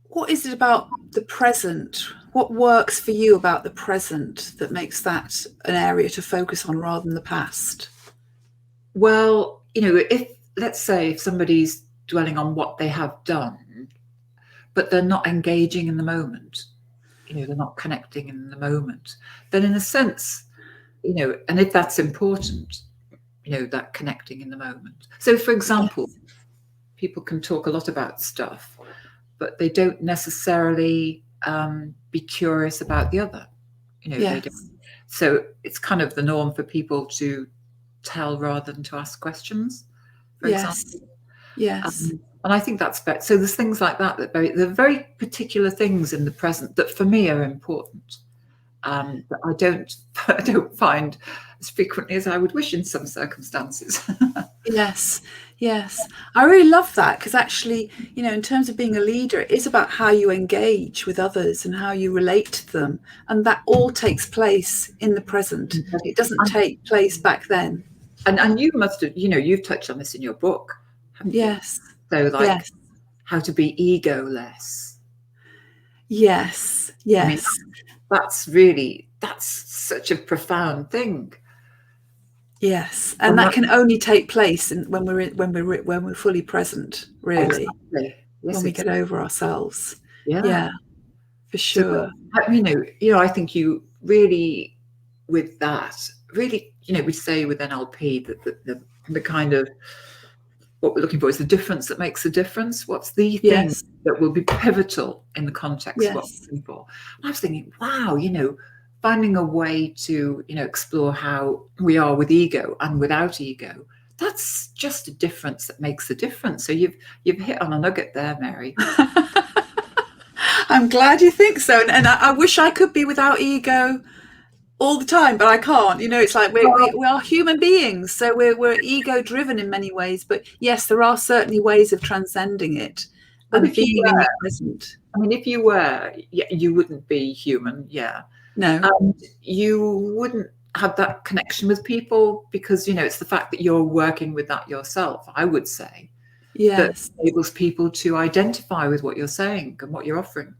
what is it about the present? What works for you about the present that makes that an area to focus on rather than the past? Well, if, let's say, if somebody's dwelling on what they have done, but they're not engaging in the moment, they're not connecting in the moment, then in a sense, and if that's important, that connecting in the moment. So, for example, Yes. people can talk a lot about stuff, but they don't necessarily be curious about the other. They Yes. don't. So it's kind of the norm for people to tell rather than to ask questions, for Yes. example. Yes. And I think that's better. So there's things like that there are very particular things in the present that for me are important. That I don't find as frequently as I would wish in some circumstances. Yes, yes. I really love that because actually, in terms of being a leader, it is about how you engage with others and how you relate to them. And that all takes place in the present. It doesn't take place back then. And you must have, you've touched on this in your book, haven't you? Yes. So like Yes. how to be egoless. Yes. I mean, Yes. that's such a profound thing. Yes. And that can only take place when we're fully present, really. Exactly. Yes, when we get over ourselves. Yeah. Yeah, for sure. So, I think you really, with that, really, we say with NLP that the kind of what we're looking for is the difference that makes a difference. What's the thing Yes. that will be pivotal in the context of what Yes. we're looking for? And I was thinking, wow, finding a way to, explore how we are with ego and without ego. That's just a difference that makes a difference. So you've hit on a nugget there, Mary. I'm glad you think so. And I wish I could be without ego all the time, but I can't. It's like we are human beings, so we're ego driven in many ways. But yes, there are certainly ways of transcending it and being in the present. I mean, if you were, you wouldn't be human. Yeah. No. And you wouldn't have that connection with people because, it's the fact that you're working with that yourself, I would say. Yes. That enables people to identify with what you're saying and what you're offering.